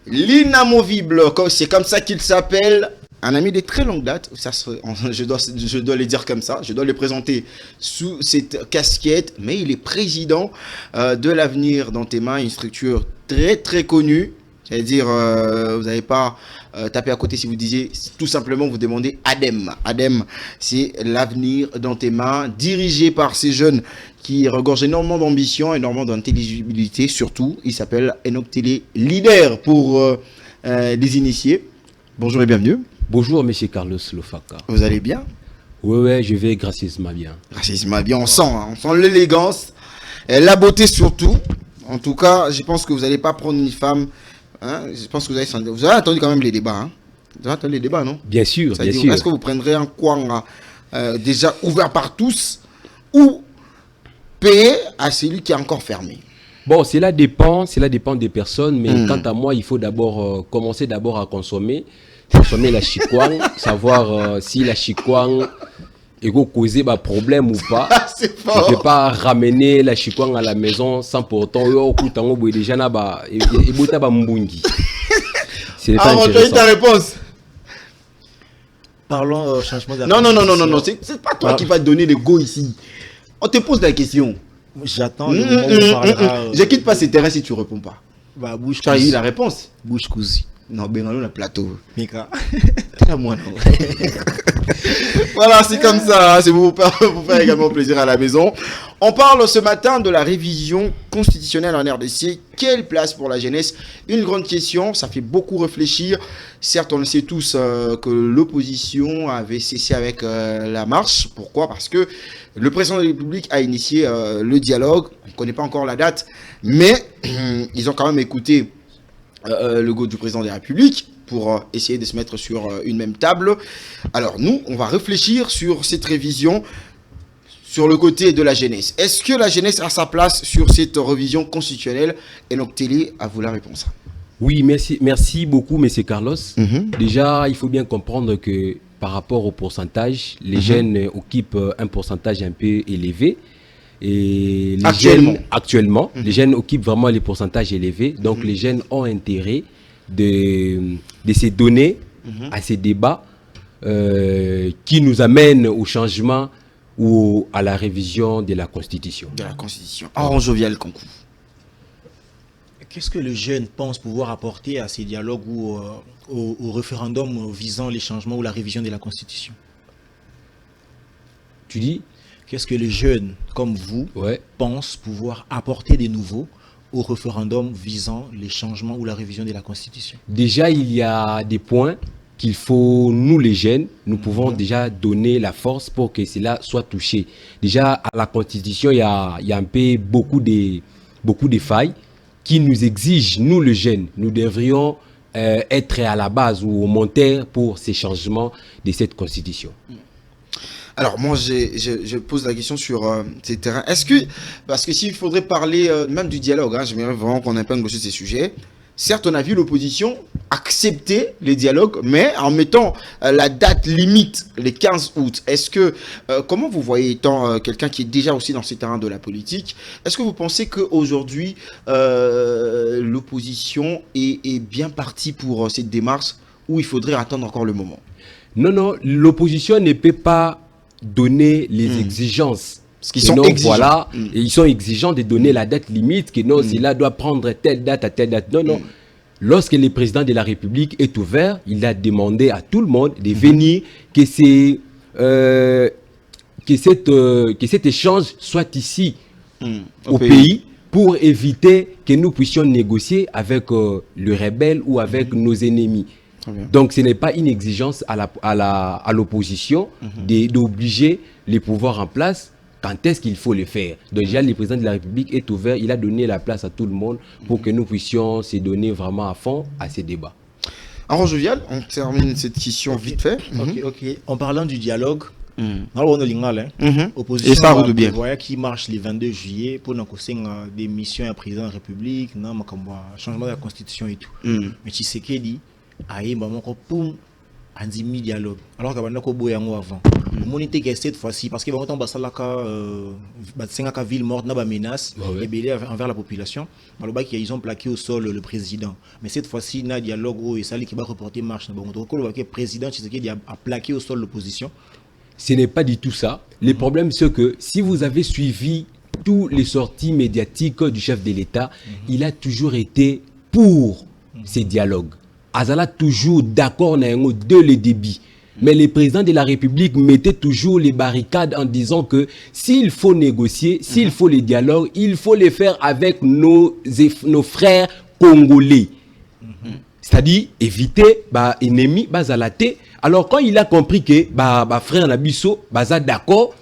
l'inamovible, c'est comme ça qu'il s'appelle. Un ami de très longue date, je dois le dire comme ça, je dois le présenter sous cette casquette, mais il est président de l'Avenir dans tes mains, une structure très très connue. C'est-à-dire, vous n'avez pas tapé à côté si vous disiez, tout simplement, vous demandez ADEM. ADEM, c'est l'Avenir dans tes mains, dirigé par ces jeunes qui regorgent énormément d'ambition, énormément d'intelligibilité, surtout. Il s'appelle Enoch Télé, leader pour les initiés. Bonjour et bienvenue. Bonjour, monsieur Carlos Lofaka. Vous allez bien? Oui, je vais gracieusement bien. Gracieusement bien, on sent l'élégance, la beauté surtout. En tout cas, je pense que vous n'allez pas prendre une femme. Hein, je pense que vous avez attendu quand même les débats. Hein. Vous avez attendu les débats, non? Bien sûr, bien sûr. Est-ce que vous prendrez un coin déjà ouvert par tous ou payer à celui qui est encore fermé? Bon, cela dépend des personnes, mais quant à moi, il faut d'abord commencer d'abord à consommer la chikwang, savoir si la chikwang est causé un problème ou pas. Je ne peux pas ramener la chikwang à la maison sans pourtant c'est pas intéressant. Ta réponse. Parlons changement de Non, c'est pas toi qui vas donner le go ici. On te pose la question. J'attends le moment où on parlera. Je quitte pas ces terrains si tu réponds pas. Bah, bouche tu as eu la réponse. Bouche cousue. Non, Bengalou, le plateau. Mika. Moi, non. Voilà, c'est comme ça. C'est pour faire également plaisir à la maison. On parle ce matin de la révision constitutionnelle en RDC. Quelle place pour la jeunesse? Une grande question. Ça fait beaucoup réfléchir. Certes, on le sait tous que l'opposition avait cessé avec la marche. Pourquoi? Parce que le président de la République a initié le dialogue. On ne connaît pas encore la date. Mais ils ont quand même écouté le go du président de la République pour essayer de se mettre sur une même table. Alors nous, on va réfléchir sur cette révision sur le côté de la jeunesse. Est-ce que la jeunesse a sa place sur cette révision constitutionnelle? Enoch Télé, à vous la réponse. Oui, merci beaucoup, monsieur Carlos. Déjà, il faut bien comprendre que par rapport au pourcentage, les jeunes occupent un pourcentage un peu élevé. Et actuellement, les jeunes occupent vraiment les pourcentages élevés. Donc les jeunes ont intérêt de se donner à ces débats qui nous amènent au changement ou à la révision de la Constitution. De la Constitution. En jovial concours. Qu'est-ce que les jeunes pensent pouvoir apporter à ces dialogues ou au référendum visant les changements ou la révision de la Constitution? Tu dis? Qu'est-ce que les jeunes, comme vous, pensent pouvoir apporter de nouveau au référendum visant les changements ou la révision de la Constitution? Déjà, il y a des points qu'il faut, nous les jeunes, nous pouvons déjà donner la force pour que cela soit touché. Déjà, à la Constitution, il y a un peu beaucoup de failles qui nous exigent, nous les jeunes, nous devrions être à la base ou au monteur pour ces changements de cette Constitution. Alors moi, je pose la question sur ces terrains. Est-ce que, parce que s'il faudrait parler même du dialogue, hein, j'aimerais vraiment qu'on épingle sur ces sujets. Certes, on a vu l'opposition accepter les dialogues, mais en mettant la date limite, les 15 août. Est-ce que, comment vous voyez, étant quelqu'un qui est déjà aussi dans ces terrains de la politique, est-ce que vous pensez qu'aujourd'hui, l'opposition est bien partie pour cette démarche ou il faudrait attendre encore le moment? Non, l'opposition ne peut pas donner les exigences. Parce qu'ils sont exigeants. Voilà, et ils sont exigeants de donner la date limite, que non, cela doit prendre telle date à telle date. Non. Lorsque le président de la République est ouvert, il a demandé à tout le monde de venir, que cet échange soit ici, au pays, pour éviter que nous puissions négocier avec le rebelle ou avec nos ennemis. Donc ce n'est pas une exigence à l'opposition d'obliger les pouvoirs en place. Quand est-ce qu'il faut le faire? Donc déjà, le président de la République est ouvert, il a donné la place à tout le monde pour que nous puissions se donner vraiment à fond à ces débats. Alors Jovial, on termine cette question vite fait. Ok. En parlant du dialogue, et ça roule bien. Qui marche le 22 juillet pour nous des missions à président de la République, changement de la Constitution et tout. Mais tu sais qu'il dit, aïe, maman, poum, andimi dialogue. Alors qu'on a beaucoup avant. Monité que cette fois-ci, parce que va autant basalaka, batsenga ville morte, n'a pas menace, et belé envers la population. Ils ont plaqué au sol le président. Mais cette fois-ci, il y a un dialogue où il qui va reporter marche. Le président Tshisekedi a plaqué au sol l'opposition. Ce n'est pas du tout ça. Le problème, c'est que si vous avez suivi toutes les sorties médiatiques du chef de l'État, il a toujours été pour ces dialogues. Azala toujours d'accord dès le début. Mais le président de la République mettait toujours les barricades en disant que s'il faut négocier, s'il faut les dialogues, il faut les faire avec nos frères congolais. C'est-à-dire éviter ennemi bazalate. Alors quand il a compris que frère Nabiso baza d'accord,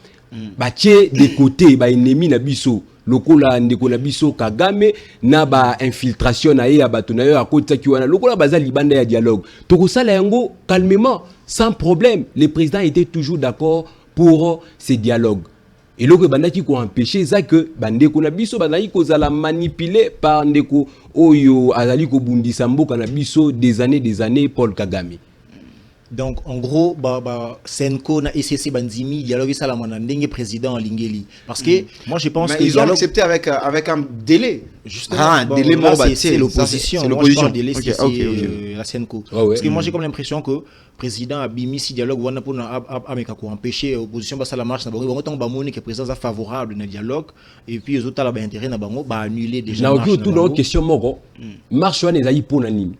tché de côté ennemi Nabiso lokola ndeko Nabiso Kagame na infiltration na ya bato na yo akota kiwana lokola baza libanda ya dialogue. Toko sala yango calmement sans problème. Le président était toujours d'accord pour ces dialogues. Et là, bandaki ko empêcher ça que bandeko na biso bandaki ko zala manipulé par ndeko oyo azali ko bundisa mboka na biso des années Paul Kagame. Donc en gros Senko na ECC bandimi dialogue ça la ndenge président Lingeli parce que moi je pense mais que ils ont accepté avec un délai. Justement, un délai c'est l'opposition. C'est l'opposition. Délai c'est la Senko. Parce que moi j'ai comme l'impression que président a bimi si dialogue wana pour ameka ko empêcher opposition ba la marche na bango tant ba moni que président est favorable na dialogue et puis les autres là ba intérêt na bango ba annuler déjà marche. Na tout dans question moko marche wana ezali pour nani.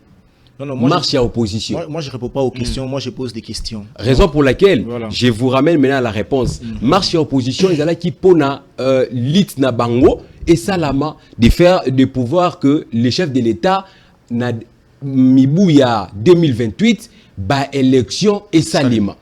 Non, marche à opposition. Moi, je ne réponds pas aux questions, moi je pose des questions. Raison pour laquelle je vous ramène maintenant à la réponse. Marche à opposition, ils allaient qui pona lit na bango et salama de pouvoir que le chef de l'État na mibouya 2028 élection et salima.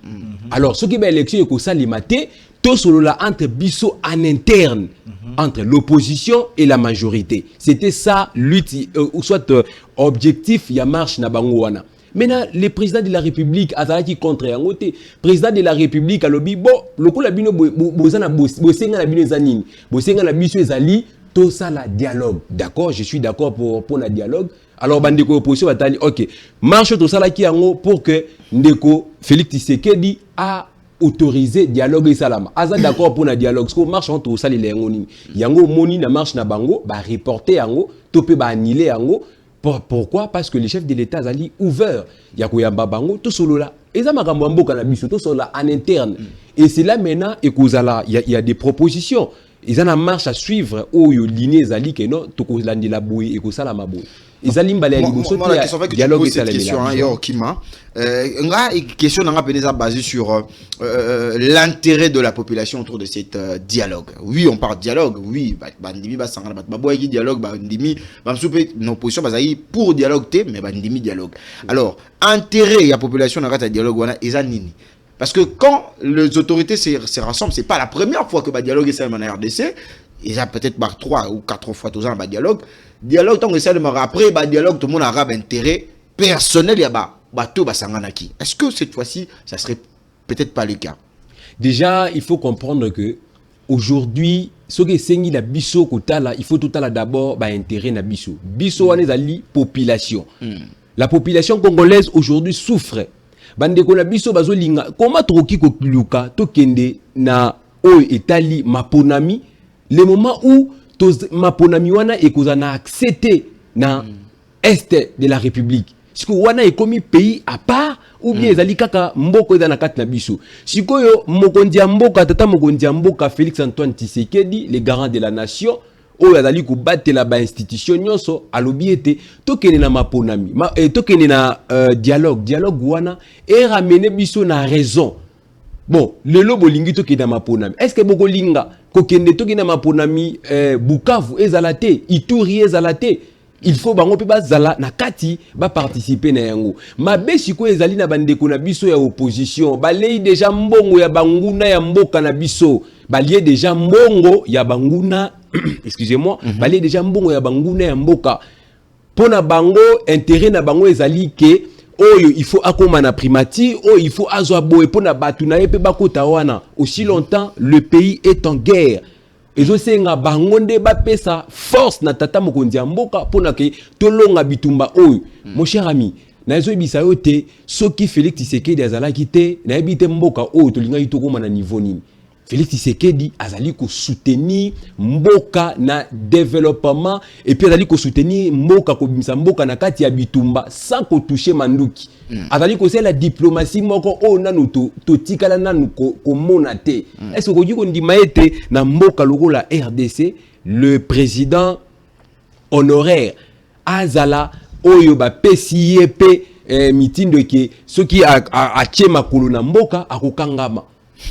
Alors ce qui est élection et salima tout cela entre biso en interne. Entre l'opposition et la majorité. C'était ça, lutte, ou soit objectif, il y a marche na bangouana. Maintenant, le président de la République, Azalaki contre Yangote, président de la République, alobi, bon, le coup la bino, bozana bosenga la bino zanini, bosenga la biso ezali, tout ça la dialogue. D'accord, je suis d'accord pour la dialogue. Alors, bandeko opposition va dire, ok, marche tout ça là qui yango pour que ndeko Félix Tshisekedi a autoriser dialogue et salama. Aza d'accord pour na dialogue. Ce qu'on marche entre ça les ngoni. Yango moni na marche na bango, reporter yango, topé annuler yango. Pourquoi? Parce que le chef de l'État a ouvert. Yako yamba bango tout solo là. Eza makambo mboka na biso tout solo là en interne. Et c'est là maintenant et il y a des propositions. Ils ont une marche à suivre où il y a une ligne zali que non to ko landila boy et ko sala maboy. Ils ont limbalé les bosso dialogue et cette question yo kima nga question nga peneza basée sur l'intérêt de la population autour de cette dialogue. Oui, on parle dialogue, oui, bandimi ba sangana ba boy qui dialogue bandimi ba soupe non position bazai pour dialogue té mais bandimi dialogue. Alors, intérêt la population dans le dialogue wana ezanini. Parce que quand les autorités se rassemblent, c'est pas la première fois que le dialogue est en RDC. Il y a peut-être 3 ou 4 fois tous ans dialogue. Dialogue, tant que c'est après, dialogue, tout le monde a un intérêt personnel. Il y a tout basanganaki. Est-ce que cette fois-ci, ça serait peut-être pas le cas? Déjà, il faut comprendre que aujourd'hui, ce que c'est la biso kotala, il faut tout à d'abord intérêt na biso. Biso wane zali population. La population congolaise aujourd'hui souffre. Bandeko na biso bazolinga comment troki ko luka to kende na o etali maponami le moment où maponami wana ekozana accepté na est de la République siko wana ekomi pays à part ou bien ezali kaka mboko eza na kati na biso sikoyo mokonzi ya mboka tata mokonzi ya mboka Félix Antoine Tshisekedi le garant de la nation oyo azali kobatela ba institution nyonso alobi ete tokene na maponami tokene na dialogue wana et ramener biso na raison. Bon, lelo bolingi tokene na maponami. Est-ce que boko linga kokende tokene na maponami Bukavu ezalate, Ituri ezalate. Il faut bango pe bazala na kati ba participer na yango. Mabe siko ezali na bandeko na biso ya opposition, balei déjà mbongo ya banguna ya mboka na biso. Balie déjà mbongo ya banguna excusez-moi, balé déjà mbongo ya banguna ya mboka. Pona bango intérêt na bango ezali ke oyo il faut akoma na primati, oyo il faut azwa boye pona batu na yepe bakota wana. Aussi longtemps le pays est en guerre. Ezo senga bango nde ba pesa force na tata mokonzi ya mboka pona ke tolonga bitumba oyo. Mon cher ami, nazo bisa yote soki Félix Tshisekedi azalaki te na ebite mboka o tolinga itoko na niveau nini. Félix Tshisekedi azali ko soutenir mboka na développement et puis azali ko soutenir mboka ko bimisa mboka na kati ya bitumba sans ko toucher manduki. Azali ko la diplomatie moko o nanu to tikala nanu ko mona te. Est-ce que ko ndima ete na mboka lokola RDC le président honoraire azala oyo ba PCIP mitindo ke soki a tie makolo na mboka akokangama.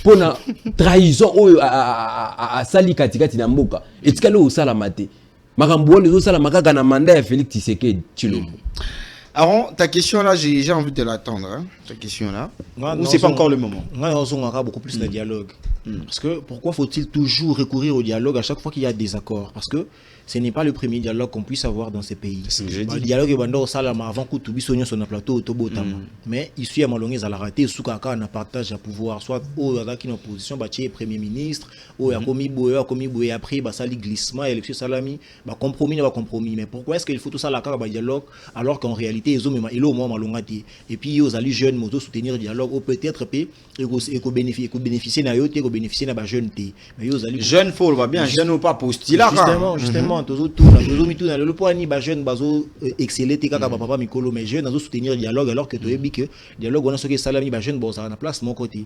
Pona trahison oyo a sali katikati na mboka etikalo osala mate makambo wana ezosala makaka na mandat ya Félix Tshisekedi Tshilombo. Alors ta question là j'ai envie de l'attendre hein, ta question là ou c'est pas encore le moment. Moi on aura beaucoup plus de dialogue parce que pourquoi faut-il toujours recourir au dialogue à chaque fois qu'il y a des accords parce que ce n'est pas le premier dialogue qu'on puisse avoir dans ces pays. Le dialogue est bandé au salama avant que tout bisogno sur le plateau autobotama. Mais ici à Malongé à la raté sous kaka na partage à pouvoir soit au avec une opposition bâtie premier ministre ou a commis boye après bah ça glissement élection salami bah compromis n'a pas compromis mais pourquoi est-ce qu'il faut tout ça la kaka bah dialogue alors qu'en réalité ils ont même il au moins Malongati et puis aux alliés jeunes moto soutenir le dialogue ou peut-être et bénéficier na yote bénéficier na ba jeune té mais aux alliés jeune faut va bien jeune ou pas postuler justement toujours tout le point ni ba jeune bazo exceller te kaka papa mikolo mais jeune nazo soutenir dialogue alors que tu as dit que dialogue on a ce que salami ba jeune bon ça na place mon côté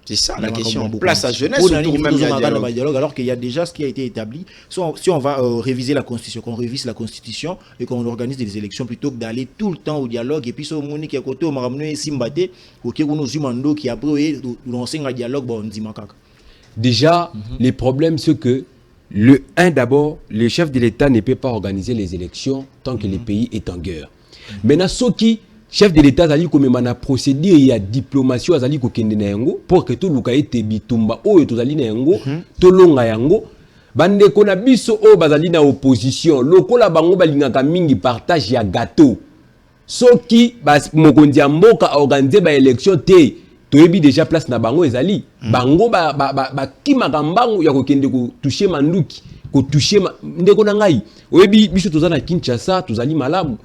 c'est ça la question place à jeunesse autour même dialogue alors qu'il y a déjà ce qui a été établi si on va réviser la constitution qu'on révise la constitution et qu'on organise des élections plutôt que d'aller tout le temps au dialogue et puis ce moni qui est côté au maramno simbate OK on zumando qui après lancer un dialogue bon ndimakaka déjà les problèmes c'est que d'abord, le chef de l'État ne peut pas organiser les élections tant que le pays est en guerre. Maintenant, ce qui, chef de l'État, a comme une procédure, il y a diplomatie, pour que tout le monde ait bitumba, ou tout le monde tout le monde bande kona biso o bazali na opposition, lokola bango balingaka mingi partage ya gâteau. Ce qui, mokondi ya mboka organiser ba élection te. Toyebi déjà place na bango ezali bango kimaka mbango ya kokende ko toucher manduki ko toucher ndeko na ngai oyebi biso tozana Kinshasa tozali malamu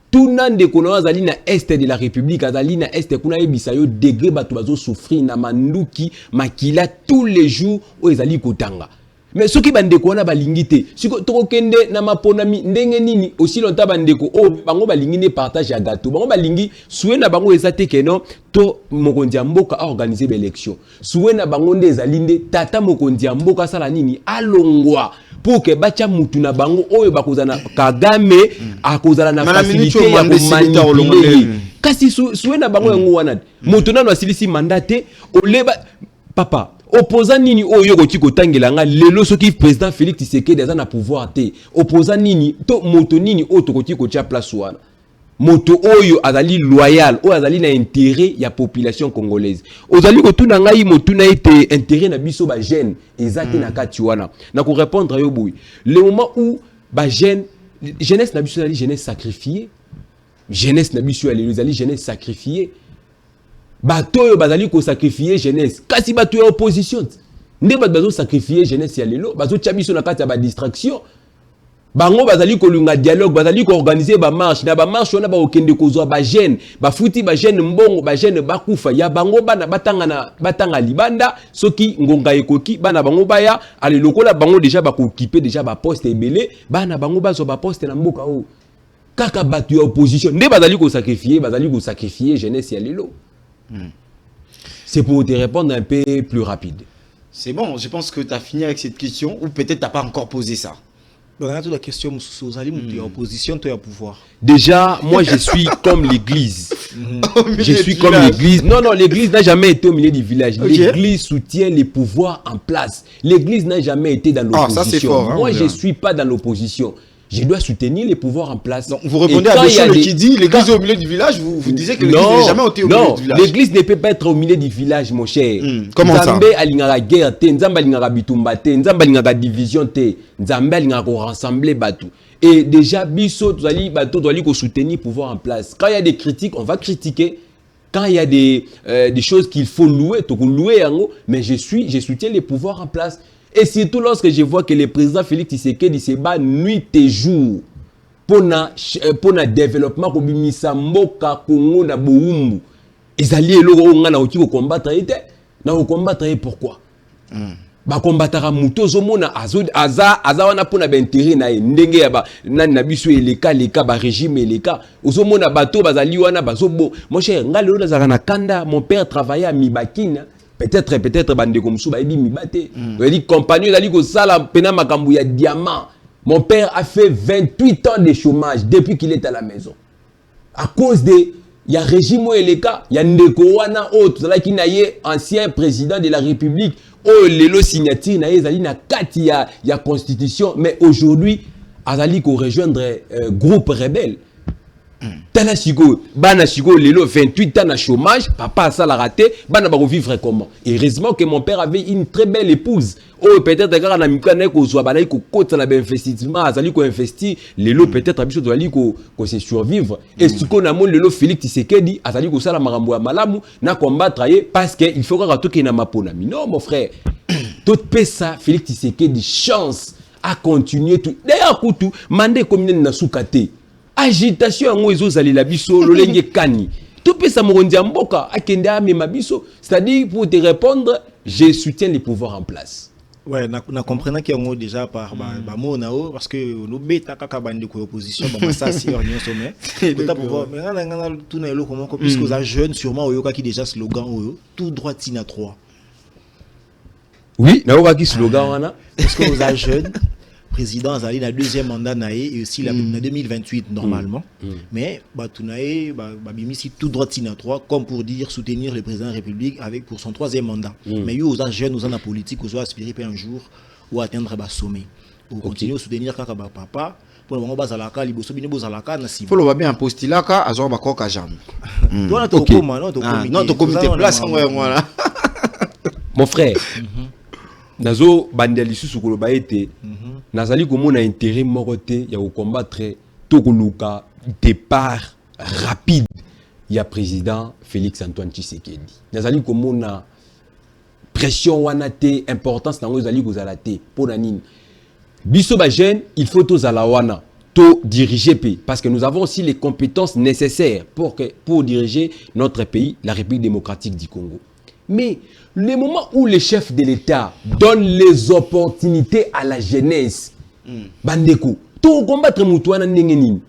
tuna ndeko na azali na est de la République azali na est kuna yebisa yo degré bato bazo souffrir na manduki makila tous les jours o ezali kotanga mais soki bandeko wana balingi te siko tokokende na maponami ndenge nini aussi longtemps bandeko o bango balingi ne partage ya gâteau bango balingi soué na bango ezate keno to mokonzi ya mboka a organiser ba élection soué na bango nde ezali nde tata mokonzi ya mboka sala nini alongwa pour que bacha mutu na bango oyo bakozana Kagame akozala na facilité ya komanipuler kasi soué na bango yango wana mutu nano asilisi mandate oleba papa opposant nini oyo ko tangela nga lelo soki président Félix Tshisekedi aza na pouvoir te opposant nini to moto nini o to ko tia place wana moto oyo azali loyal o azali na intérêt ya population congolaise ozali ko tuna ngai moto na été intérêt na biso ba jeune ezaki na kati wana na ko répondre yo boui le moment où ba jeunesse na biso ali jeunesse sacrifiée jeunesse na biso ali jeunesse sacrifiée bato yo bazali ko sacrifier jeunesse kasi bato ya opposition nde bazo sacrifier jeunesse ya lelo bazo chabiso na kati ya ba distraction bango bazali ko lunga dialogue bazali ko organiser ba marche na ba marche wana ba okende kozwa ba jeune ba futi ba jeune mbongo ba jeune bakufa ya bango bana batanga libanda soki ngonga ekoki bana bango baya ale lokola bango déjà ba ko occuper déjà ba poste ebele bana bango bazo ba poste na mboka o kaka bato ya opposition nde bazali ko sacrifier jeunesse ya lelo. C'est pour te répondre un peu plus rapide. C'est bon, je pense que tu as fini avec cette question ou peut-être tu n'as pas encore posé ça. On a toute la question sur opposition, tu as pouvoir. Déjà, moi je suis comme l'église. Je suis comme l'église. Non, l'église n'a jamais été au milieu du village. L'église soutient les pouvoirs en place. L'église n'a jamais été dans l'opposition. Ça c'est fort. Moi je ne suis pas dans l'opposition. Je dois soutenir les pouvoirs en place. Donc, vous répondez à Béchon qui dit l'église est au milieu du village, vous disiez que l'église n'est jamais été au milieu du village. Non, l'église ne peut pas être au milieu du village, mon cher. Comment ça? Nzambe alingaka guerre te, Nzambe alingaka bitumba te, Nzambe alingaka division te, Nzambe alingaka rassembler batu. Et déjà, biso, bato doit soutenir le pouvoir en place. Quand il y a des critiques, on va critiquer. Quand il y a des choses qu'il faut louer, mais je soutiens les pouvoirs en place. Et surtout lorsque je vois que le président Félix Tshisekedi se bat nuit et jour pour na développement ko bimisa mboka Congo na boumbu ezali eloko nga na otiko combattre ite na combattre pourquoi ba combattre muto zomona aza wana pona ba intérêt na ndenge ya ba na biso eleka leka ba régime eleka ozomona bato bazali wana bazobo mon cher nga lelo nazaka na kanda mon père travaillait à Mibakina peut-être bande comme ça ba ebi mibate eli compagnie ezali ko sala pena makambu ya diamant. Mon père a fait 28 ans de chômage depuis qu'il est à la maison. À cause de, il y a régime où il y a Ndeko wana autre, qui n'a ancien président de la République, oh lelo signature na ezali na kati ya constitution, mais aujourd'hui azali ko rejoindre groupe rebelle. Tana chigo, bana chigo lelo 28 ans de chômage, papa ça l'a raté, bana ba vivre comment? Heureusement que mon père avait une très belle épouse. Oh peut-être que na mikane ko zo bana ko kota na investissement, azali ko investir, lelo peut-être biso azali ko se survivre. Et ce qu'on a mon lelo Félix Tshisekedi, azali ko sala marambo ya malamu na combattre parce que il faut que ratoke na mapona. Non mon frère. Tout pesa Félix Tshisekedi chance à continuer tout. D'ailleurs kutu mande commune na sukate. Agitation ngo ezozali la biso lolenge kani tout peut ça moronzi mboka akende amema biso, c'est-à-dire pour te répondre je soutiens les pouvoirs en place. Ouais, na comprenant qu'il y a déjà par mot nao parce que nous bêta kaka bande ko opposition ba ça si réunion sommet pour pouvoir mais ngana tout na lo comment puisque aux jeunes sûrement oyoka qui déjà slogan oyo tout droit tina 3. Oui, na oyoka qui slogan wana parce que aux jeunes président Azali na deuxième mandat naé et aussi la 2028 normalement mais batunaé bimisi tout droit tina 3 comme pour dire soutenir le président de la République avec pour son troisième mandat mais yo aux jeunes aux en politique aux aspirer un jour ou atteindre ba sommet pour continuer à soutenir kaka ba papa pour le moment bazalaka liboso bino bozalaka na si faut le bien postilaka azor ba koka jambe toi to koma non to comité place ngwa mon frère nazo bandeli susu ko ba été nazali komona intérêt moroté ya ko combattre to koluka départ rapide ya président Félix Antoine Tshisekedi nazali komona pression wana te importance nango ezali kozala te pona nini biso ba jeune il faut to zala wana to diriger pays parce que nous avons aussi les compétences nécessaires pour diriger notre pays, la République démocratique du Congo. Mais le moment où le chef de l'État donne les opportunités à la jeunesse, bandeko, tout combattre mutuana ndengenini.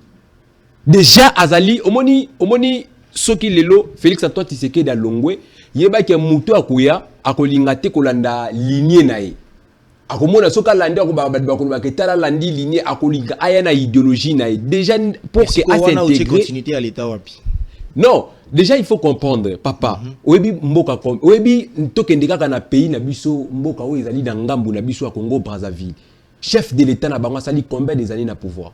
Déjà azali omoni soki lelo Félix Antoine Tshisekedi Alongwe yeba ke mutu akuya akolingate kolanda lignée nae. Akomona soka landi akobaba ketala landi lignée akolinga aya na idéologie nae. Déjà pour que à s'intégrer continuité à l'État wapi. Non, déjà il faut comprendre papa. Oyebi mboka comme oyebi tokendeka kana pays na biso mboka o ezali na ngambu na biso ya Congo Brazzaville. Chef de l'État na bango sali combien des années na pouvoir?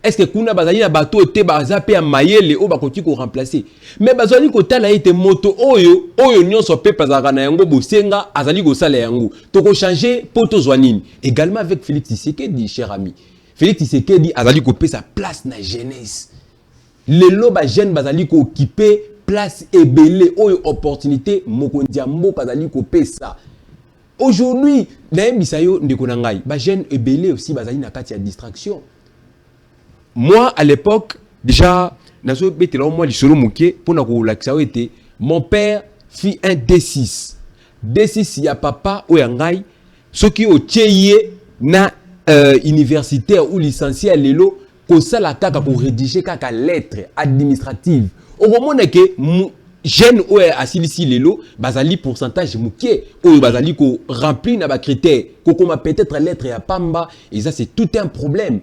Est-ce que kuna bazali na bateau te bazape ya mayele o bakoti ko remplacer? Mais bazali ko tala ete moto oyo nyonso pe pazaka na yango bosenga azali ko sala yango. To ko changer poto zwanini. Également avec Félix Tshisekedi cher ami. Félix Tshisekedi azali ko pesa place na jeunesse. Lelo ba jeune bazali ko occuper place ebele oyo opportunité mokondia mboka bazali ko pesa. Aujourd'hui, na bisayo ndeko na ngai, ba jeune ebele aussi bazali na kati ya distraction. Moi, à l'époque, déjà, mon père fit un D6. D6, il y a papa ou yangai, ce qui est tchéyé na universitaire ou licencié à l'élo, qu'on ça la kaka pour rédiger kaka lettre administrative. Au moment que jeune ou asilisi l'élo, bazali pourcentage mouké, ou bazali ko rempli na ba critère, ko koma peut-être lettre ya pamba, et ça c'est tout un problème.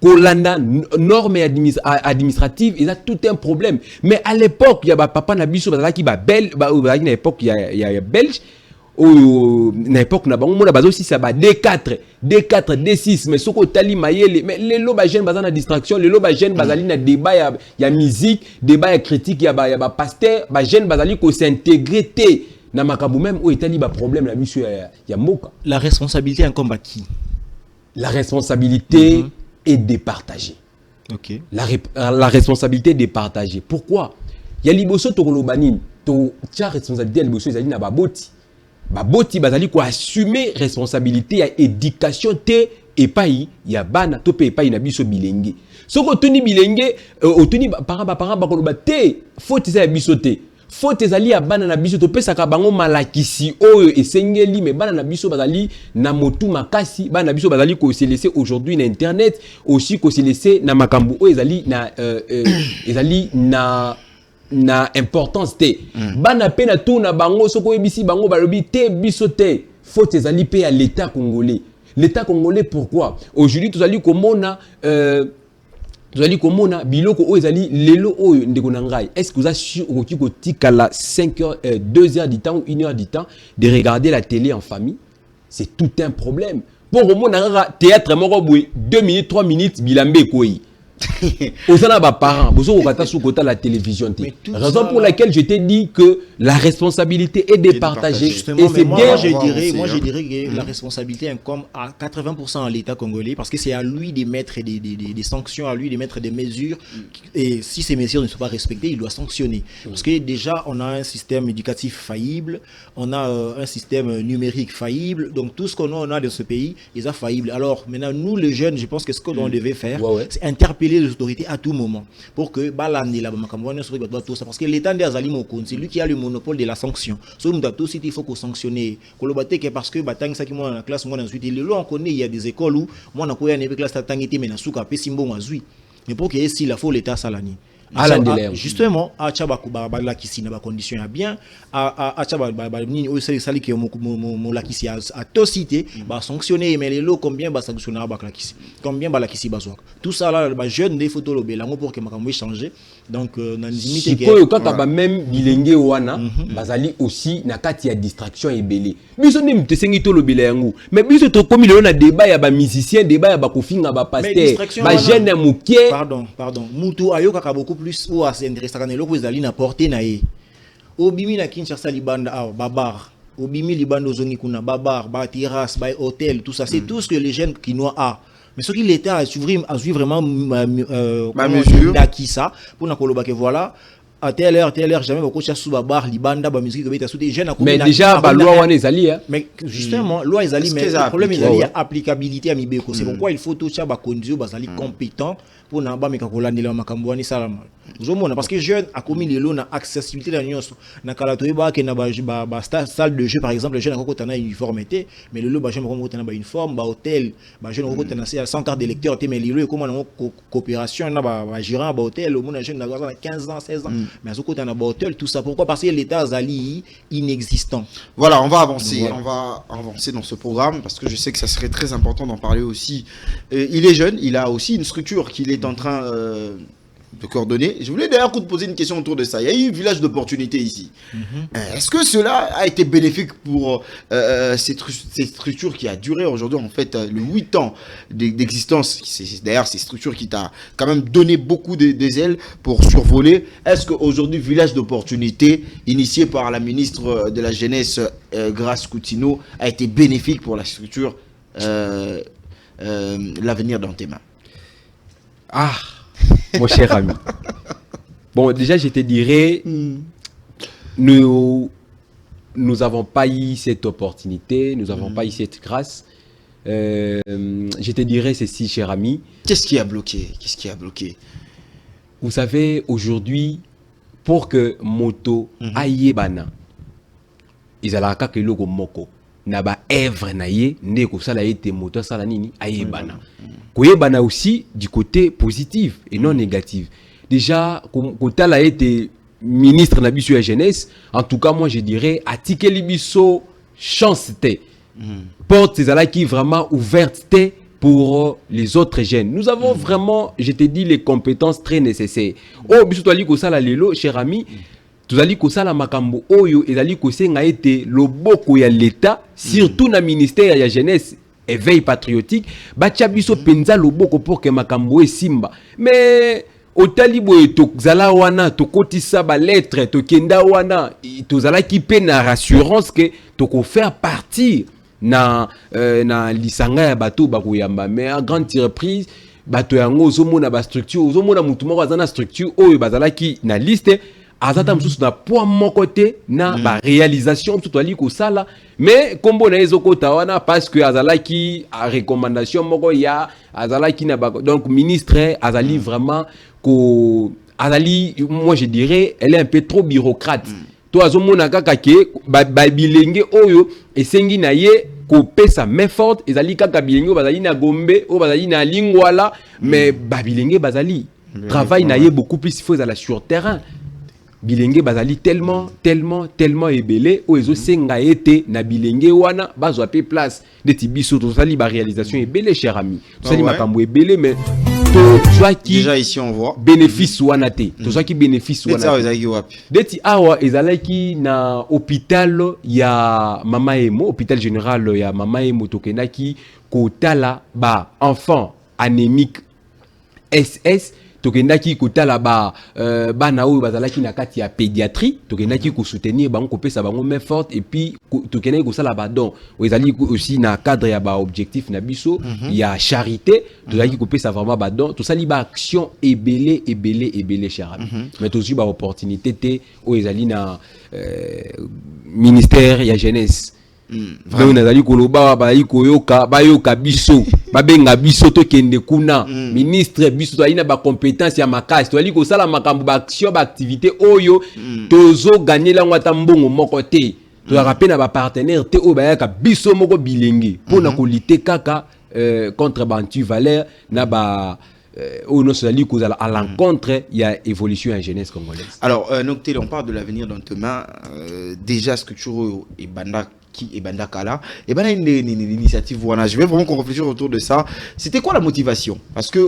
Kolanda normes administratives, il a tout un problème. Mais à l'époque, il y a papa nabiso qui ba belge, à l'époque il y a belge, ou à l'époque na bango mona bazo si ça ba D4, D6, mais soko tali mayele, mais les loba jeune bazana distraction, les loba jeune bazali na débat ya musique, débat ya critique ya ba pasteur, ba jeune bazali ko s'intégrer té na makambu même où etali ba problème la biso ya moka. La responsabilité incombe à qui? La responsabilité est départagée. Ok. La responsabilité est départagée. Pourquoi? Il y a liboso tokolobanine, to tia responsabilité liboso ezali na baboti. Baboti bazali ko assumer responsabilité ya éducation te epai ya bana to pe epai na biso bilenge soko tuni bilenge otuni parents bakoloba te faute za biso te faute ezali ya bana na biso to pesaka bango malakisi oyo esengeli mais bana na biso bazali na motu makasi bana na biso bazali ko se laisser aujourd'hui na internet aussi ko se laisser na makambu oyo ezali na importance te bana pe na tout na bango soko ebisi bango balobi te biso te faute ezali pe ya l'état congolais. L'état congolais, pourquoi? Aujourd'hui, tu as dit comment biloko o ezali lelo o ndekonangai. Est-ce que vous avez su au tikala 5 heures 2 heures du temps ou 1 heure du temps de regarder la télé en famille? C'est tout un problème. Pour au monde théâtre moko 2 minutes 3 minutes bilambe koi. Aux parents, vous avez la télévision. Raison pour laquelle je t'ai dit que la responsabilité est de partager. Et c'est bien. Je dirais que la responsabilité incombe à 80% à l'État congolais parce que c'est à lui de mettre des sanctions, à lui de mettre des mesures. Et si ces mesures ne sont pas respectées, il doit sanctionner. Parce que déjà, on a un système éducatif faillible, on a un système numérique faillible. Donc tout ce qu'on a dans ce pays, ils sont faillibles. Alors maintenant, nous les jeunes, je pense que ce qu'on devait faire, c'est interpeller les autorités à tout moment pour que parce que l'État c'est lui qui a le monopole de la sanction. Il faut qu'on sanctionne parce que la classe on connaît il y a des écoles où moi on a une classe mais pour que si la faut l'État salani justement à Tchabakouba la qui na condition bien à Tchabakouba ni au sali que mon la qui a cité ba sanctionner mais les lots combien ba sanctionner ba la qui combien ba la qui bazwa tout ça là ba jeune des photos lobé là pour que makambo changer donc na limite que quand ba même bilenge wana bazali aussi na kati ya distraction ebele biso ni mtesengi to lobé là yango mais biso to komi le na débat ya ba musicien débat ya ba kofinga ba pasteur ba jeune mukie pardon mutu ayoka ka beaucoup plus ou assez intéressant quand eloko ezali na porter na ye obimi na Kinshasa libanda babar obimi libanda ozongi kuna babar ba terrasse ba hôtel tout ça c'est tout ce que les jeunes quinois a mais ce qui l'État a suivi vraiment mesure d'acquis ça pour na koloba que voilà à telle heure jamais beaucoup chercher sous bar libanda ba musique que sous des jeunes mais déjà ba loi wana ezali mais justement loi ezali mais le problème ezali applicabilité à mibeko c'est pourquoi il faut tout ça ba conduire bazali compétent pour na ba mekakolandela makambo wani salama uzomona parce que jeune a commis les lots na accessibilité na nyonso na kala toyeba ke na ba salle de jeu par exemple les jeunes a kokota na uniformité mais le lot ba jeune kokota na ba uniforme ba hôtel ba jeune kokota na 100 cartes de lecteur mais le lot comment na coopération na ba gérant ba hôtel au monde jeune na 15 ans 16 ans mais à ce côté on a hôtel tout ça pourquoi parce que l'état zali inexistant. Voilà, on va avancer dans ce programme parce que je sais que ça serait très important d'en parler aussi. Il est jeune, il a aussi une structure qu'il est en train de coordonner. Je voulais d'ailleurs te poser une question autour de ça. Il y a eu un village d'opportunités ici. Est-ce que cela a été bénéfique pour cette structure qui a duré aujourd'hui en fait le 8 ans d'existence? C'est d'ailleurs ces structures qui t'a quand même donné beaucoup des ailes pour survoler. Est-ce qu'aujourd'hui village d'opportunités initié par la ministre de la Jeunesse Grace Coutinho a été bénéfique pour la structure l'avenir dans tes mains? Mon cher ami. Bon, déjà, je te dirais, nous n'avons pas eu cette opportunité, nous n'avons pas eu cette grâce. Je te dirais ceci, cher ami. Qu'est-ce qui a bloqué? Vous savez, aujourd'hui, pour que moto aille bana, ils allaient à le moko. Naba œuvre naie ne ko sala ete moto sala nini ayebana koyebana aussi du côté positif et non négatif. Déjà kota la été ministre na biso ya jeunesse, en tout cas moi je dirais atikeli biso chance té porte ezala qui vraiment ouverte té pour les autres jeunes. Nous avons vraiment, je te dis, les compétences très nécessaires. Oh biso to ali ko sala lelo cher ami. Tuzali kosala makambo oyo ezali kosenga ete loboko ya l'État surtout na ministère ya jeunesse éveil patriotique batia biso penza loboko pour que makambo esimba mais otali boye tozala wana tokotisa ba lettre tokenda wana tozala ki pe na rassurance que toko faire partie na lisanga ya bato bakoyamba mais à grande surprise bato yango ozomona ba structure ozomona mutu moko azana structure oyo bazala ki na liste azata mususu na poids mon côté na ba réalisation tout ali ko sala mais kombo na ezoko tawana parce que azalaki a recommandation moko ya azalaki na donc ministre azali vraiment ko azali moi je dirais elle est un peu trop bureaucrate to azomona kaka ke ba bilenge oyo esengi na ye ko pesa main forte ezali kaka bilenge bazali na Gombe o bazali na Lingwala mais ba bilenge bazali travail na ye beaucoup plus il faut aller sur terrain bilenge bazali tellement ebele o ezo senga ete na bilenge wana bazwa pe place de tibiso to sali ba réalisation ebele cher ami to sali makambo ebele mais to soit qui déjà ici on voit bénéfice wana te to soit qui bénéfice wana ça ezaki wapi deti awa ezalaki na hôpital ya Mama Emo hôpital général ya Mama Emo tokenaki kotala ba enfant anémique SS tokendaki kotala ba bana oyo bazalaki na kati ya pédiatrie tokendaki ko soutenir bango ko pesa bango main forte et puis tokendaki ko sala ba don ezali aussi na cadre ya ba objectif na biso ya charité tokendaki ko pesa vraiment ba don to sali ba action ebele cher ami mais aussi ba opportunité te o ezali na ministère ya jeunesse vraiment nazali koloba bazali koyoka bayoka biso babenga biso to kende kuna ministre biso to alina ba compétence ya makasi to ali ko sala makambo ba action ba activité oyo tozo gagner la ngwata mbongo moko te to rappel na ba partenaire te o bayaka biso moko bilenge pona ko lutter kaka contre ba anti-valeur na ba au non seulement à l'encontre il y a évolution en jeunesse congolaise. Alors Noctel, on parle de l'avenir dans demain déjà structure et banda qui est banda kala et ben une initiative voilà je vais vraiment qu'on réfléchisse autour de ça. C'était quoi la motivation parce que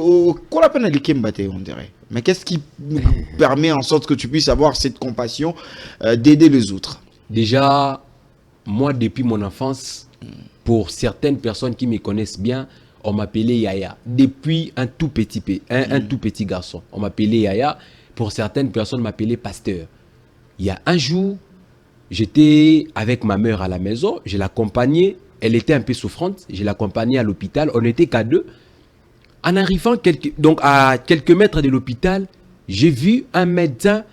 quoi la peine à l'ikembate on dirait mais qu'est-ce qui permet en sorte que tu puisses avoir cette compassion d'aider les autres? Déjà moi depuis mon enfance pour certaines personnes qui me connaissent bien on m'appelait Yaya depuis un tout petit garçon. On m'appelait Yaya. Pour certaines personnes, m'appelaient pasteur. Il y a un jour, j'étais avec ma mère à la maison. Je l'accompagnais. Elle était un peu souffrante. Je l'accompagnais à l'hôpital. On n'était qu'à deux. En arrivant donc à quelques mètres de l'hôpital, j'ai vu un médecin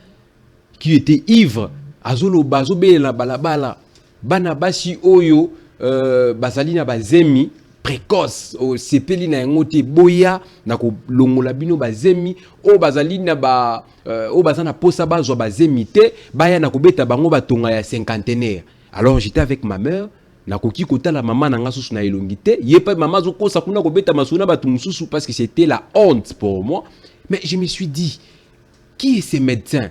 qui était ivre. Azolo bazobe la balabala. Banabasi oyo basalina bazemi. Précoce au sepeli na ngote boya na ko longola bino bazemi o bazali na ba o bazana posa bazo bazemi te baya na ko beta bango batonga ya cinquantenaire. Alors j'étais avec ma mère na koki kota la maman na ngasusu na elongité yepa maman zo kosa kuna ko beta masuna batu mususu parce que c'était la honte pour moi mais je me suis dit qui est ce médecin?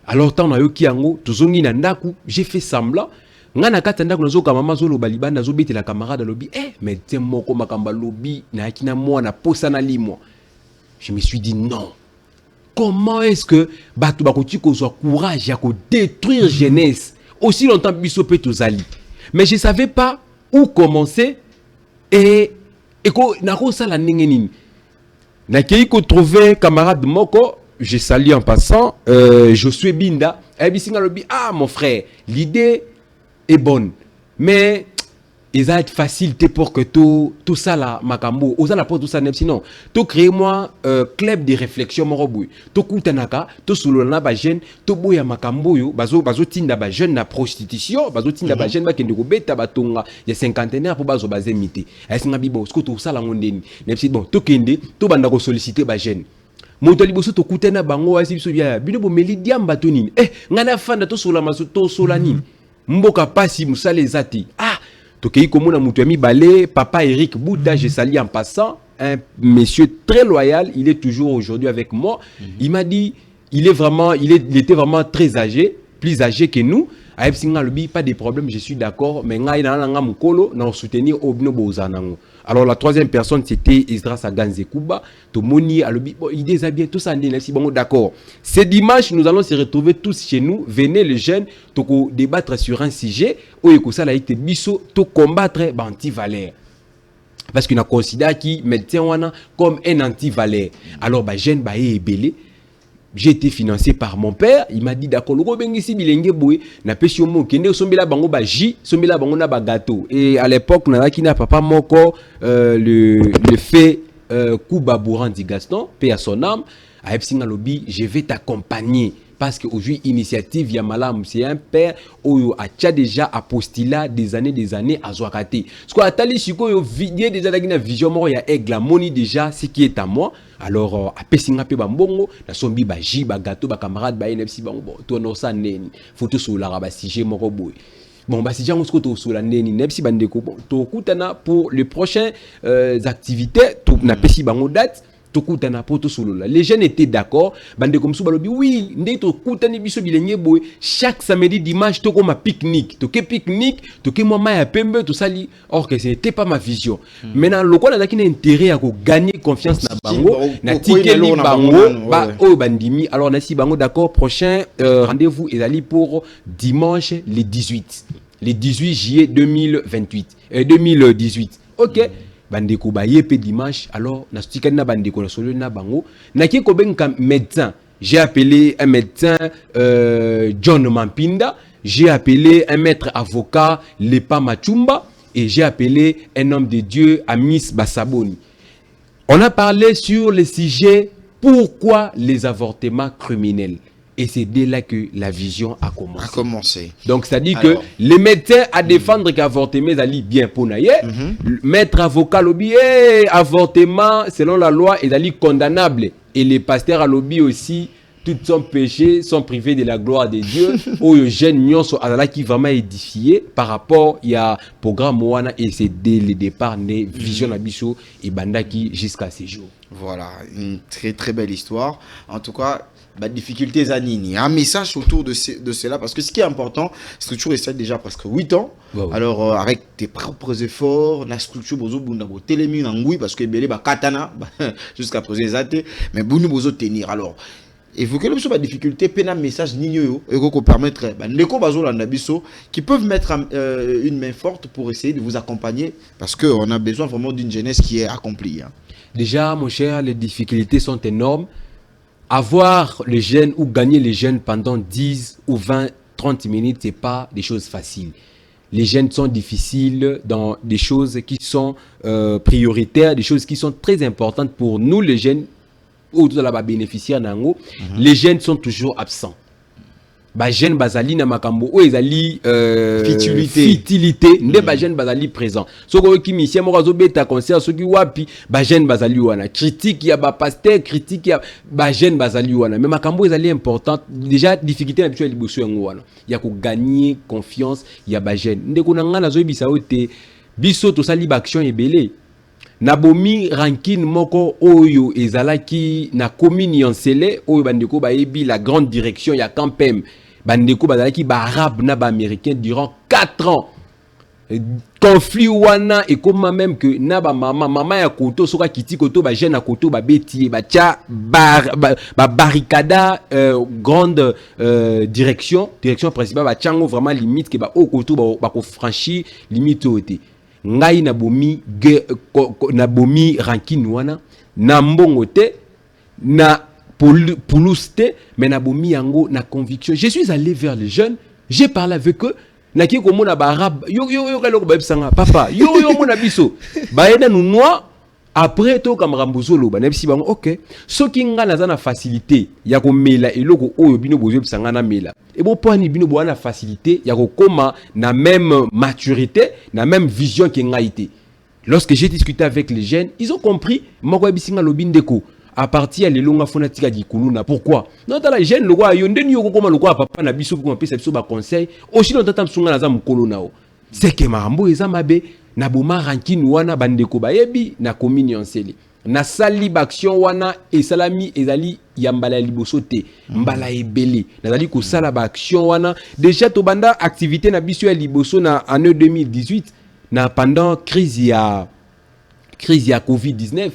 Alors tant na yo ki yango tozongi na ndaku j'ai fait semblant ngana katanda kuna zoka mama zolo balibanda zo betela camarade lobby médecin moko makamba lobby na kina mwana posa na limo. Je me suis dit non. Comment est-ce que batu bakoti ko zo courage ya ko détruire jeunesse aussi longtemps biso pe tozali. Mais je savais pas où commencer et ko na ko sala ndenge nini. Na kei ko trouver camarade moko je salue en passant Josué Binda bisinga lobby mon frère l'idée est bonne mais il va être facile pour que tout ça là makambo osa la porte tout ça sinon to créer moi club de réflexion moroboui to kutanaka to solona ba jeune to boya makambo yo bazo tinda ba jeune na prostitution bazo tinda ba jeune ba kende ko beta batonga ya cinquantenaire pour bazo bazemité asinga bibo ce que to ça la ngondeni nepsi bon to kende to banda ko solliciter ba jeune moto liboso to kutana bango asi biso bia bino bo meli diamba to nini ngana fanda to sola maso to sola nini mboka pasi musale zati tokei komona mutu ami balé papa Eric Bouda je salue en passant un monsieur très loyal il est toujours aujourd'hui avec moi il m'a dit il était vraiment très âgé plus âgé que nous aipsinga lobi pas de problème je suis d'accord mais ngai na nga mukolo na soutenir obino bozanango. Alors la troisième personne c'était Esdras Aganze Kuba to moni alobi bon il déshabille tout ça si bon d'accord. Ce dimanche nous allons se retrouver tous chez nous venez les jeunes to débattre sur un sujet o ekosala ite biso to combattre ba anti-valeur. Parce qu'on a considéré qui médecin wana comme un anti-valeur. Alors ba jeune ba ebele j'ai été financé par mon père. Il m'a dit d'accord, le robengisi bilenge boy na pesi omo kende sombela bango ba ji, sombela bango na ba gâteau. Et à l'époque na ki na papa moko le fait Kuba Bourandi Gaston, paix à son âme, a epsinga lobby, je vais t'accompagner parce qu'aujourd'hui, initiative Yamalam, c'est un père qui a déjà apostillé des années à Zouakate. Ce qu'on a tali chiko vidéo déjà dans vision il y a aigle moni déjà ce qui est à moi. Alors à pesinga pe bambongo na sombi ba ji ba gâteau ba camarade ba NFC ba bon to no sa neni photo sur la ba sujet moko boy. Bon bah si j'ai un scoto sur la neni nepsi bandeko bon to kutana pour les prochaines activités to na pesi bango date. Les jeunes étaient d'accord. Bande comme ça, oui, chaque samedi, dimanche, tu as un pique-nique. Tu as un pique-nique, tu as un moment à pembe, tout ça. Or que ce n'était pas ma vision. Maintenant, le quoi, on a intérêt à gagner confiance dans Bango. Na tikeli Bango, bandimi. Alors, nasi Bango, d'accord. Prochain rendez-vous est allé pour dimanche, le 18. Le 18 juillet 2018. Ok. Bandeko ba yepe dimanche, alors na stika na bandeko na solo na bango na ki ko benka médecin. J'ai appelé un médecin John Mampinda, j'ai appelé un maître avocat Lepa Machumba et j'ai appelé un homme de Dieu Amis Bassaboni. On a parlé sur le sujet pourquoi les avortements criminels. Et c'est dès là que la vision a commencé. Donc, c'est-à-dire que les médecins à défendre qu'avortement, c'est bien pour naïe. Maître avocat lobby, avortement, selon la loi, est condamnable. Et les pasteurs à lobby aussi, tout son péché sont privés de la gloire de Dieu. Ou les jeunes sont qui vraiment édifiés par rapport il y a programme Moana et c'est dès le départ né vision Abisso et Bandaki jusqu'à ces jours. Voilà, une très très belle histoire. En tout cas, difficultés à Nini. Un message autour de cela, parce que ce qui est important, c'est que tu restes déjà presque 8 ans. Ouais. Alors, avec tes propres efforts, la structure, parce que Belé, katana, jusqu'à présent, mais vous nous tenir. Alors, évoquer le sur la difficulté, pena message Nino, et qu'on permettre, qui peuvent mettre une main forte pour essayer de vous accompagner, parce qu'on a besoin vraiment d'une jeunesse qui est accomplie. Hein. Déjà, mon cher, les difficultés sont énormes. Avoir les jeunes ou gagner les jeunes pendant 10 ou 20, 30 minutes, ce n'est pas des choses faciles. Les jeunes sont difficiles dans des choses qui sont prioritaires, des choses qui sont très importantes pour nous, les jeunes, ou tous les bénéficiaires. Les jeunes sont toujours absents. Bajen bazali na makambo o ezali fitilité nde bajen bazali présent soko ki misien mo kazo beta concert soki wapi bajen bazali wana critique ya ba pasteur critique ya bajen bazali wana mais makambo ezali important déjà difficulté na biso ya liboso yango wana ya ko gagner confiance ya bajen nde ko nanga nazo bisa ote biso to sali ba action ebele nabomi ranking moko oyo ezalaki na commune Yansele oyo bandeko baebi la grande direction ya Campem bandeko bazalaki ba arabe na ba américain durant 4 ans conflit wana et comme même que na ba mama ya koto soka kiti koto ba jeune na koto ba beti ba tia ba barricada grande direction principale ba tiango vraiment limite que ba o koto ba ko franchir limite ote ngai na bomi ranking wana na mbongo te na poulouste mais na bomi yango na conviction. Je suis allé vers les jeunes, j'ai parlé avec eux na ki ko mona ba arabe yo kaloko ba bisanga papa yo mona biso ba ena nous noir après to kamrambuzo loba na bisi bango OK soki nga na za na facilité ya ko mela eloko oyo bino bozo bisanga na mela et bon point ni bino bo na facilité ya ko koma na même maturité na même vision que ngaité. Lorsque j'ai discuté avec les jeunes, ils ont compris moko bisinga lobindeko à partir les longa fonatika di kuluna. Pourquoi non ta la jeune le roi yonde ni yoko koma le roi papa na biso pour pesa biso ba conseil aussi non tata msunga na za mukolo nao c'est que marambo eza mabe na boma ranking wana bandeko bayebi na commune Yansele na sali baction wana et salami ezali yambala liboso te mbala ebele nazali ko sala ba action wana déjà to banda activité na biso ya liboso na année 2018 na pendant crise ya Covid-19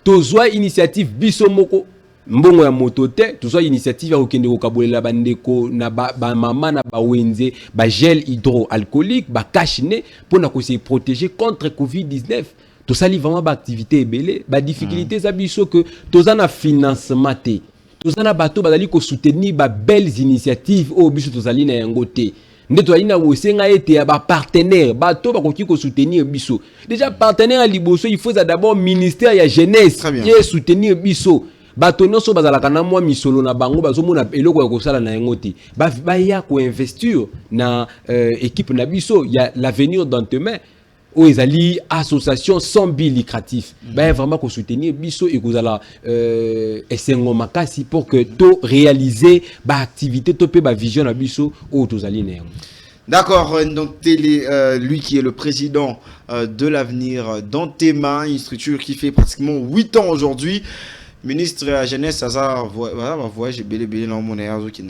tozwa initiative biso moko mbongo ya moto te tozwa initiative ya kokende kokabolela bandeko na ba mama na ba wenze ba gel hydroalcoolique ba cache-nez pour na ko se protéger contre Covid-19 tosali vraiment ba activité ebele ba difficulté za biso que tozana financement te tozana bato bazali ko soutenir ba belles initiatives o biso tozali na yango te nde to alina wosenga ete ba partenaire bato bakoki ko soutenir biso déjà partenaire à liboso il faut d'abord ministère ya jeunesse et soutenir biso bato nyonso bazalaka na mwa misolo na bango bazomona eloko ya kosala na yango te baya koinvestir na équipe na biso ya l'avenir dans tes mains oyo ezali association sans but lucratif baya vraiment kosoutenir biso ekozala esengo makasi pour que to réaliser baactivité to mpe bavision na biso oyo tozali na yango. D'accord, donc lui qui est le président de l'avenir dans tes mains, une structure qui fait pratiquement 8 ans aujourd'hui. Ministre de la Jeunesse, ça voyage belé dans mon air qui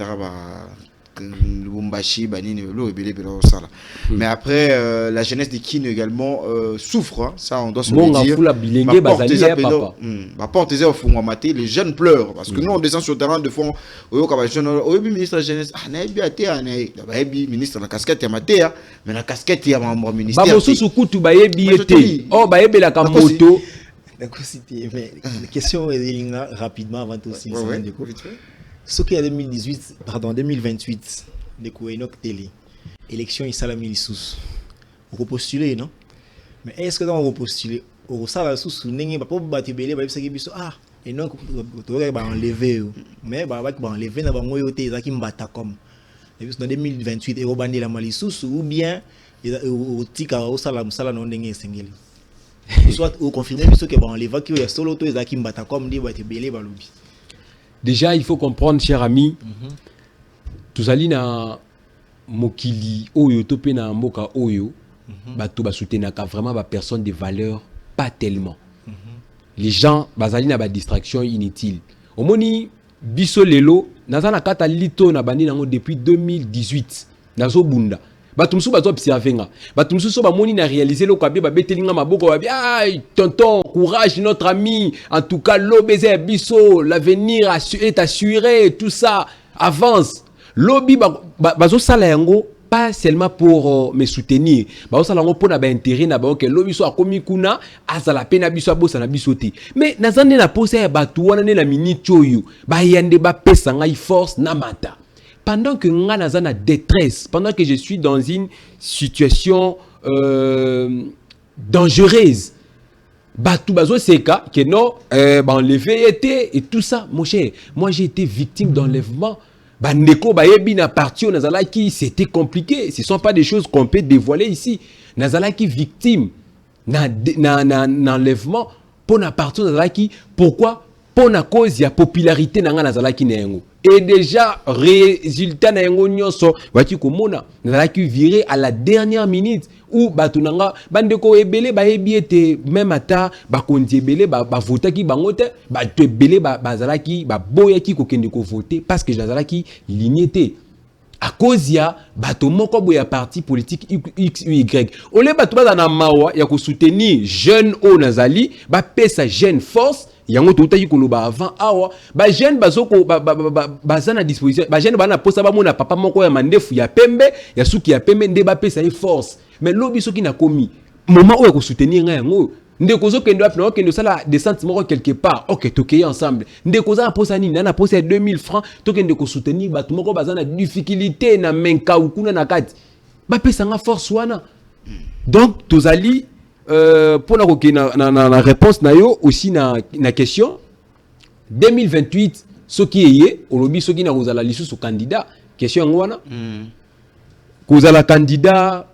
mais après la jeunesse de Kin également souffre, hein, ça on doit se le dire. Les jeunes pleurent parce que nous on descend sur le terrain de fond ministre de la jeunesse ministre de la casquette ya matéa mais la casquette ya membre ministère d'accord, mais la question est rapidement avant tout aussi. Ce qui est en 2028, de Kouenok Télé, élection Issalamili Sous. On peut postuler, non? Mais est-ce que dans on postuler, on sala sous n'engue pas battre belé, bah ça qui biso ah et non tu vas enlever, mais bah enlever na bango yote ça qui mbata comme. Et puis dans 2028 et rebandi la mali sous ou bien au tika au sala non n'engue sengeli. Soit au confiné biso que bon enlever qui ya solo to ça qui mbata comme dit battre belé ba lobi. Déjà, il faut comprendre, cher ami, tous allons na mokili oyo topé na moka oyo, bato ba soutenaka vraiment ba personne de valeur pas tellement. Les gens bazali na ba distraction inutile. Omoni biso lelo nazana kata lito na bandi nango depuis 2018 nazo bunda. Bato musu bato observenga. Bato musu so ba moni na réaliser lo kwabe ba betelinga maboko ba ay tonton courage notre ami en tout cas l'obézé biso l'avenir est assuré tout ça avance. Lobi bazo sala yango pas seulement pour me soutenir. Bazo sala yango pour na ba intérêt na ba que lobi so akomi kuna azala pena biso abosa na biso te. Mais nazande na posa ya bato wana ne na minute oyo ba yande ba pesa ngai force na mata. Pendant que nga naza na détresse, pendant que je suis dans une situation dangereuse, batou bazo seka que non enlevé été et tout ça, mon cher. Moi j'ai été victime d'enlèvement. Bandeko bayebi na parti nazala qui c'était compliqué. Ce sont pas des choses qu'on peut dévoiler ici. Nazala qui victime na enlèvement pour na parti nazala qui pourquoi pour na cause ya popularité na nga nazala qui na yango. Et déjà, résultat na yango nyonso, wati komona, nazala ki viré à la dernière minute où batunanga bandeko ebele ba ebiete même ata ba konti ebele ba vota ki bangote, ba to ebele bazala ki ba boya ki kokende ko voter parce que nazala ki lignété. À cause ya bato moko boya parti politique X ou Y. Ole bato bazana mawa ya ko soutenir jeune o nazali, ba pesa jeune force yango totaki koloba avant awa ba jeune bazoko bazana disposition ba jeune bana posa ba mona papa moko ya mandefu ya pembe ya suki ya pembe nde ba pesa force mais lobi soki na komi moment où ya ko soutenir nga yango nde kozo kendo apna okendo sala descente moko quelque part OK tokeye ensemble nde koza posa nini na posa 2000 francs tokende ko soutenir bato moko bazana difficulté na menka ukuna na kati ba pesa nga force wana donc tozali pour la réponse na yo aussi na question 2028 ce qui est au lobby ce qui na kozala lisu su candidat question ngwana kozala candidat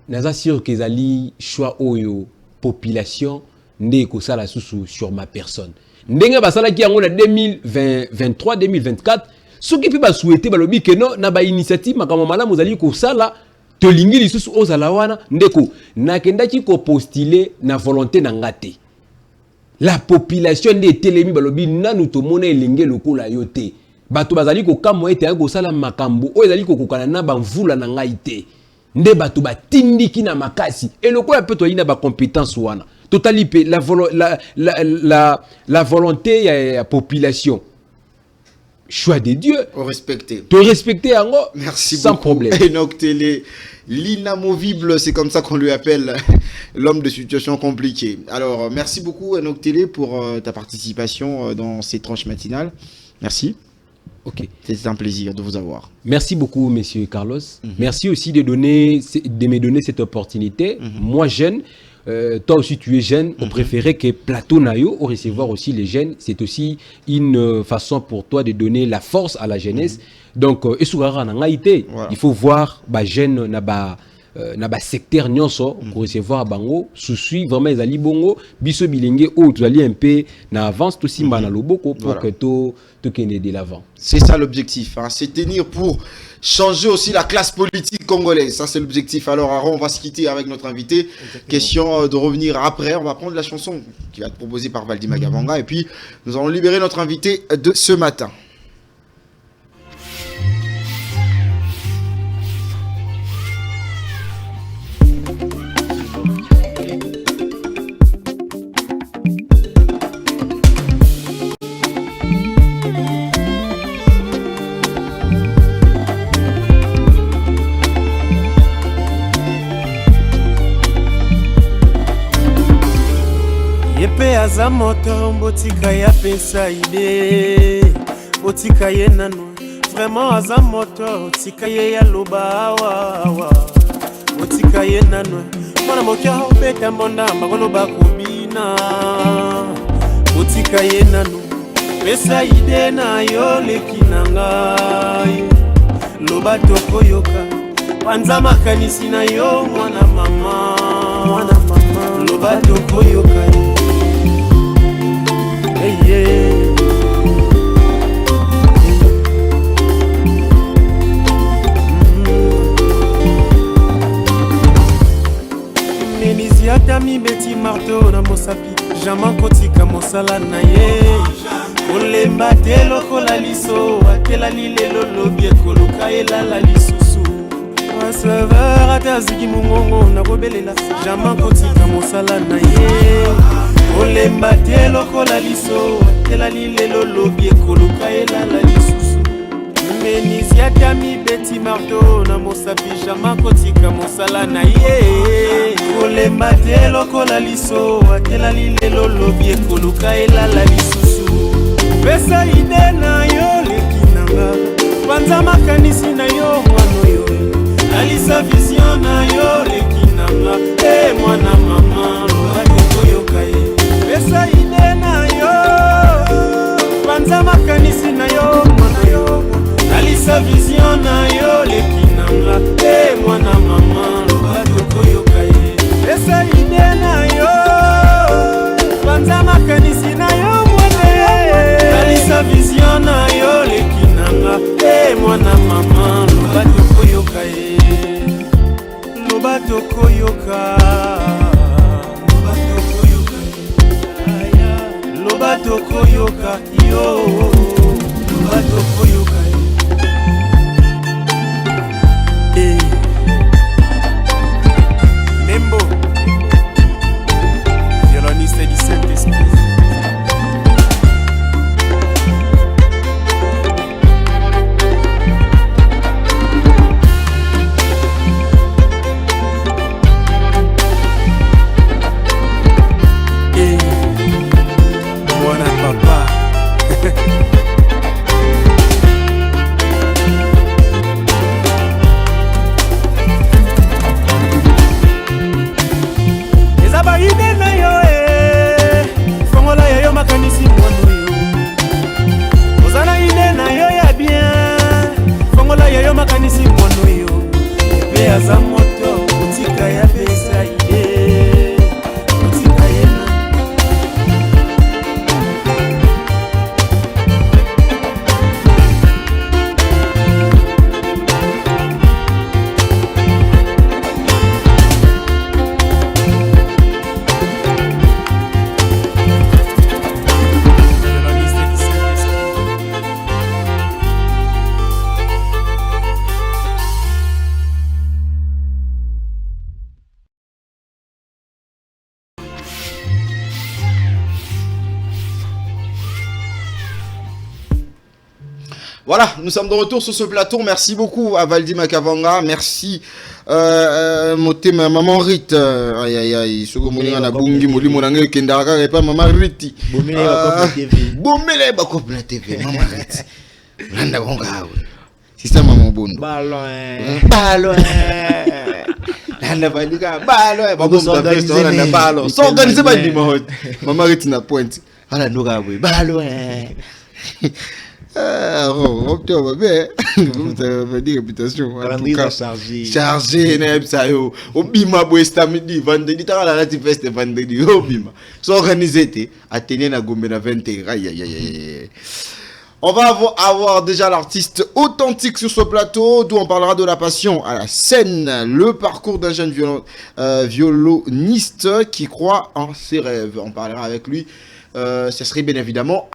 naza sûr que zali choix oyo population nde ko sala susu sur ma personne ndenge basala ki yango na 2023 2024 ce qui peut ba souhaiter ba lobby que non na ba initiative makama malamu zali ko sala tolingi lisusu ozala wana ndeko nakendaki ko postuler na volonté na ngate la population de telemi balobi nanu to mona elenge lokola yote bato bazali ko kamo ete ko sala makambo o ezali ko kokana na bamvula na ngai te nde bato batindiki na makasi et lokola pe to ina ba compétence wana totali pe la volonté ya population choix de Dieu. Te respecter en gros. Merci sans beaucoup. Problème. Enoch Télé, l'inamovible, c'est comme ça qu'on lui appelle, l'homme de situation compliquée. Alors, merci beaucoup Enoch Télé pour ta participation dans ces tranches matinales. Merci. Ok. C'est un plaisir de vous avoir. Merci beaucoup, monsieur Carlos. Merci aussi de me donner cette opportunité. Moi, jeune, toi aussi tu es jeune, on préférait que plateau nayo au recevoir aussi les jeunes, c'est aussi une façon pour toi de donner la force à la jeunesse. Donc il faut voir bah jeune na ba secteur nyonso pour recevoir bango souci vraiment ezali bongo biso bilenge o tu ali un peu na avance to simba na loboko pour que to kende de l'avant. C'est ça l'objectif, hein, c'est tenir pour changer aussi la classe politique congolaise. Ça c'est l'objectif. Alors Aaron, on va se quitter avec notre invité. Exactement. Question de revenir après, on va prendre la chanson qui va être proposée par Valdi Makavanga et puis nous allons libérer notre invité de ce matin. Aza moto botika ya pesa ide botika ye nano vraiment aza moto botika ye ya loba wa botika ye nano mwana mokia obeta mbonda mbakolo bakubina botika ye nano pesa ide na yo lekinanga loba tokoyoka panza makanisi na yo mwana mama loba tokoyoka Menisiata mi beti marteau na mosapi Jaman kotika mosala na ye Olemba te lokola liso Atela lilelo lobi ekoluka elala lisusu Receveur ataziki mungongo na kobelela Jaman kotika mosala na ye Olemba te lokola liso Atela lilelo lobi ekoluka elala lisusu Menisiata mi beti marteau na mosapi Jaman kotika mosala na ye Olemba te lokola liso Atela lilelo lobi ekoluka elala lisusu Pesa ide na yo lekinanga Panza makanisi na yo mwano yo Alisa vision na yo lekinanga mwana mama Loba ye Pesa ide na yo Panza makanisi na yo mwano yo Alisa vision na yo lekinanga mwana mama Loba ye Pesa ide na yo Panza makanisi na yo Alisa vision na yo lekinanga mwana mama loba tokoyoka loba tokoyoka loba tokoyoka yo loba tokoyoka Membo violoniste du Saint-Esprit Voilà, nous sommes de retour sur ce plateau. Merci beaucoup à Valdi Makavanga. Merci motema maman Rit. Aïe aïe aïe. Soko moninga na bungi moli monanga kendaka repa maman Riti. Bomele ba TV. Bomele ba Kopla TV. Maman Rit. Landa bonga. C'est ça maman Bondo. Ballon. Ballon. on va dire bah bon s'organiser pas dimanche maman retina pointe ala no ga boy bah octobre bien ça veut dire réputation chargé n'aime ça yo obima boy samedi vendredi ta la ti feste vendredi obima s'organiser atteindre na Gombe na 21 aïe. On va avoir déjà l'artiste authentique sur ce plateau, d'où on parlera de la passion à la scène, le parcours d'un jeune violoniste qui croit en ses rêves. On parlera avec lui, ce serait bien évidemment